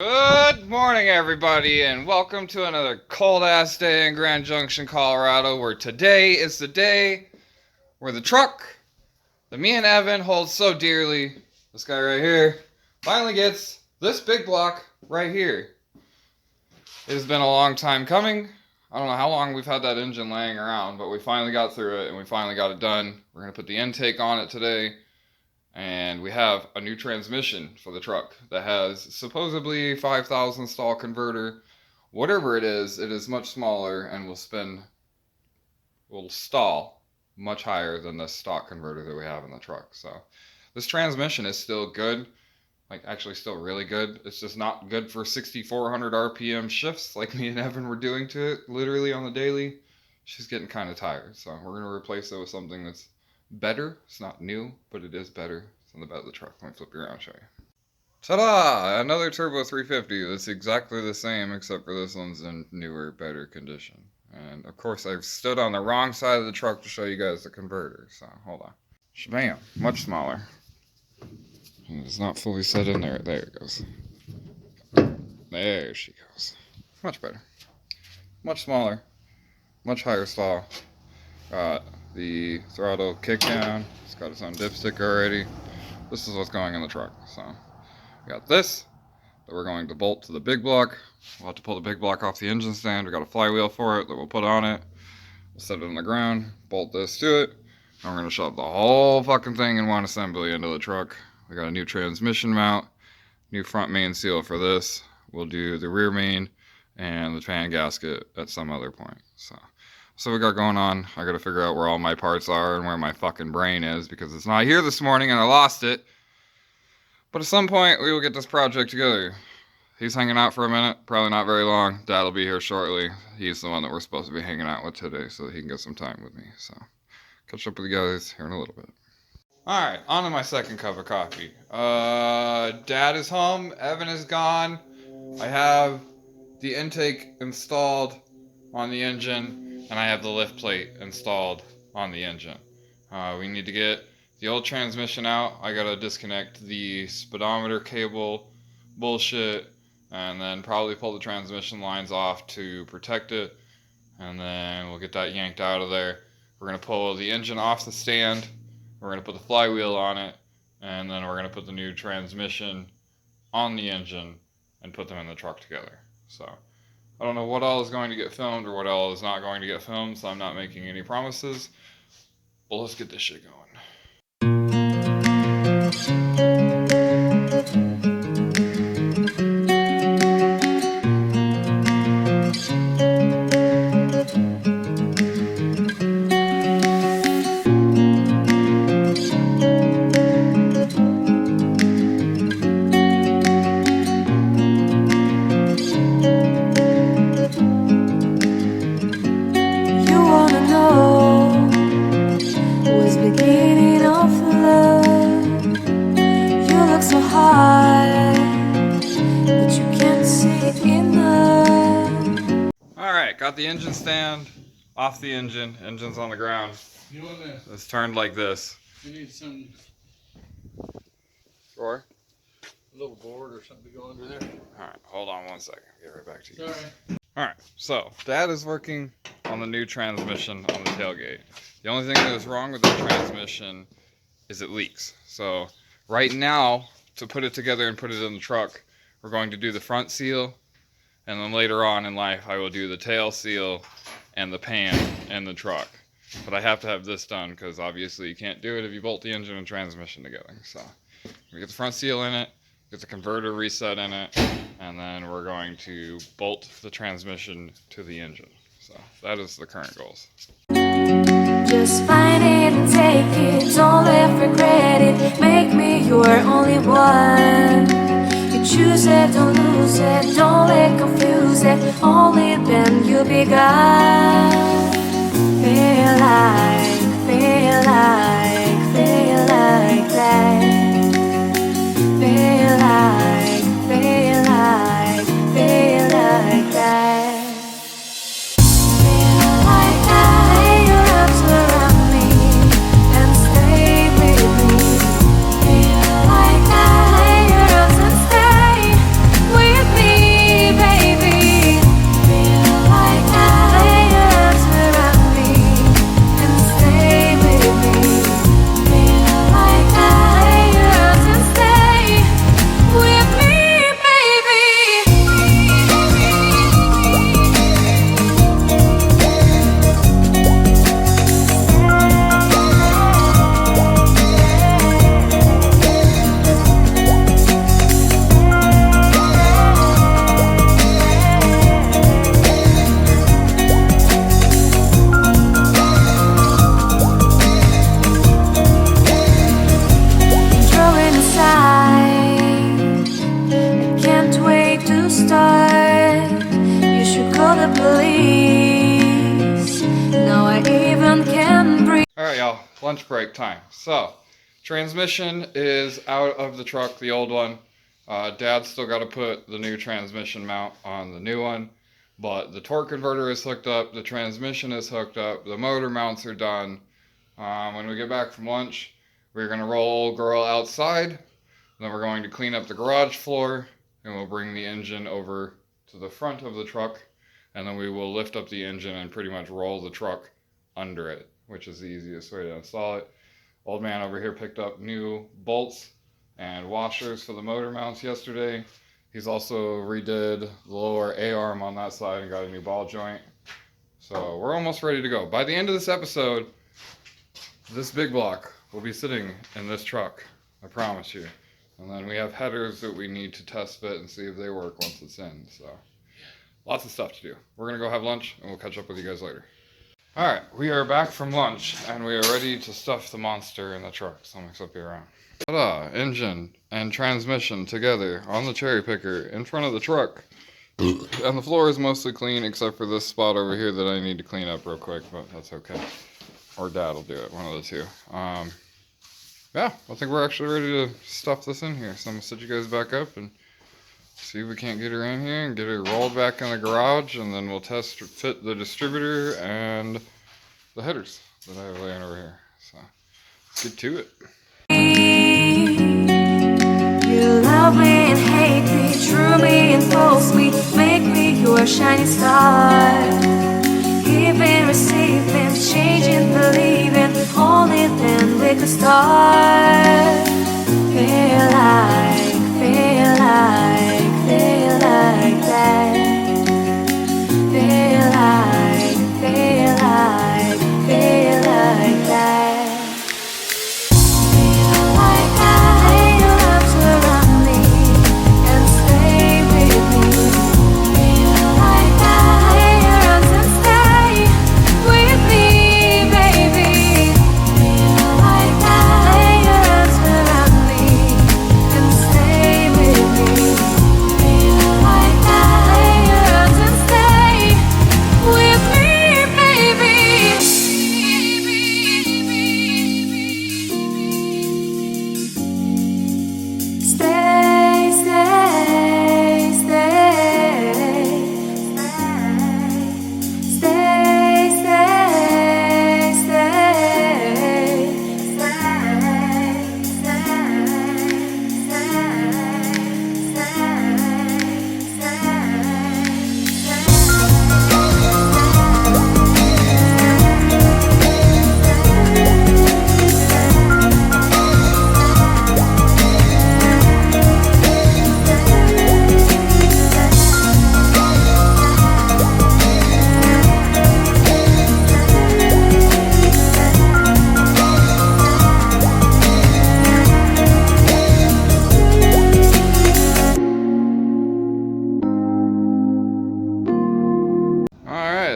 Good morning, everybody, and welcome to another cold-ass day in Grand Junction, Colorado, where today is the day where the truck that me and Evan hold so dearly, this guy right here, finally gets this big block right here. It has been a long time coming. I don't know how long we've had that engine laying around, but we finally got through it, and we finally got it done. We're going to put the intake on it today. And we have a new transmission for the truck that has supposedly 5,000 stall converter. Whatever it is much smaller and will stall much higher than the stock converter that we have in the truck. So this transmission is still good, like actually still really good. It's just not good for 6,400 RPM shifts like me and Evan were doing to it literally on the daily. She's getting kind of tired, so we're going to replace it with something that's better. It's not new, but it is better. It's on the bed of the truck. Let me flip you around and show you. Ta-da! Another Turbo 350 that's exactly the same, except for this one's in newer, better condition. And of course, I've stood on the wrong side of the truck to show you guys the converter. So hold on. Shabam! Much smaller. It's not fully set in there. There it goes. There she goes. Much better. Much smaller. Much higher stall. Got the throttle kick down. It's got its own dipstick already. This is what's going in the truck. So we got this that we're going to bolt to the big block. We'll have to pull the big block off the engine stand. We got a flywheel for it that we'll put on it. We'll set it on the ground, bolt this to it, and we're going to shove the whole fucking thing in one assembly into the truck. We got a new transmission mount, new front main seal for this. We'll do the rear main and the fan gasket at some other point. So we got going on. I gotta figure out where all my parts are and where my fucking brain is because it's not here this morning and I lost it. But at some point we will get this project together. He's hanging out for a minute, probably not very long. Dad will be here shortly. He's the one that we're supposed to be hanging out with today so that he can get some time with me. So catch up with you guys here in a little bit. Alright, on to my second cup of coffee. Dad is home, Evan is gone. I have the intake installed on the engine. And I have the lift plate installed on the engine. We need to get the old transmission out. I gotta disconnect the speedometer cable bullshit and then probably pull the transmission lines off to protect it. And then we'll get that yanked out of there. We're gonna pull the engine off the stand. We're gonna put the flywheel on it. And then we're gonna put the new transmission on the engine and put them in the truck together. So I don't know what all is going to get filmed or what all is not going to get filmed, so I'm not making any promises. But let's get this shit going. Got the engine stand off the engine. Engine's on the ground. You want this? It's turned like this. You need some Sure. little board or something to go under there. Alright, hold on one second. Get right back to you. Sorry. Alright, so Dad is working on the new transmission on the tailgate. The only thing that is wrong with the transmission is it leaks. So right now, to put it together and put it in the truck, we're going to do the front seal. And then later on in life, I will do the tail seal and the pan in the truck. But I have to have this done because obviously you can't do it if you bolt the engine and transmission together. So we get the front seal in it, get the converter reset in it, and then we're going to bolt the transmission to the engine. So that is the current goals. Just find it and take it, don't let regret it. Make me your only one. You choose it, don't lose it, don't let confuse it. Only then you'll be gone. Feel like that. Feel like, that. With new start. You should call the police. Now I even can breathe. Alright, y'all, lunch break time. So, transmission is out of the truck, the old one. Dad's still got to put the new transmission mount on the new one. But the torque converter is hooked up, the transmission is hooked up, the motor mounts are done. When we get back from lunch, we're going to roll old girl outside. Then we're going to clean up the garage floor, and we'll bring the engine over to the front of the truck. And then we will lift up the engine and pretty much roll the truck under it, which is the easiest way to install it. Old man over here picked up new bolts and washers for the motor mounts yesterday. He's also redid the lower A-arm on that side and got a new ball joint. So we're almost ready to go. By the end of this episode, this big block will be sitting in this truck, I promise you. And then we have headers that we need to test fit and see if they work once it's in. So lots of stuff to do. We're going to go have lunch and we'll catch up with you guys later. Alright, we are back from lunch and we are ready to stuff the monster in the truck. So I'm up here around. Ta-da! Engine and transmission together on the cherry picker in front of the truck. And the floor is mostly clean except for this spot over here that I need to clean up real quick, but that's okay. Or Dad will do it, one of the two. Yeah, I think we're actually ready to stuff this in here. So I'm going to set you guys back up and see if we can't get her in here and get her rolled back in the garage, and then we'll test fit the distributor and the headers that I have laying over here. So let's get to it. You love me and hate me, true me and false me, make me your shining star. Giving, receiving, changing, believing, only then we could start. Feel like that. Feel like, that.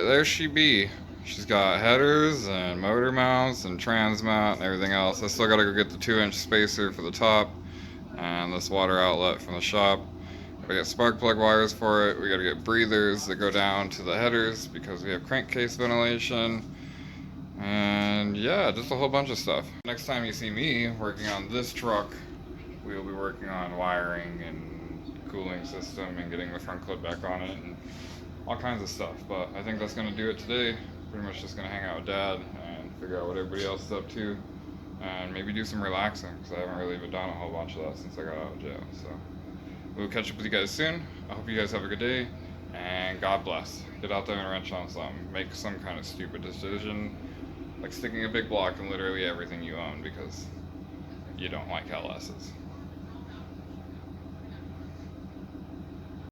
There she be. She's got headers and motor mounts and trans mount and everything else. I still gotta go get the 2-inch spacer for the top and this water outlet from the shop. We got spark plug wires for it. We gotta get breathers that go down to the headers because we have crankcase ventilation. And yeah, just a whole bunch of stuff. Next time you see me working on this truck, we will be working on wiring and cooling system and getting the front clip back on it and all kinds of stuff. But I think that's going to do it today. Pretty much just going to hang out with Dad and figure out what everybody else is up to and maybe do some relaxing because I haven't really even done a whole bunch of that since I got out of jail. So we'll catch up with you guys soon. I hope you guys have a good day and God bless. Get out there and wrench on something. Make some kind of stupid decision like sticking a big block in literally everything you own because you don't like LS's.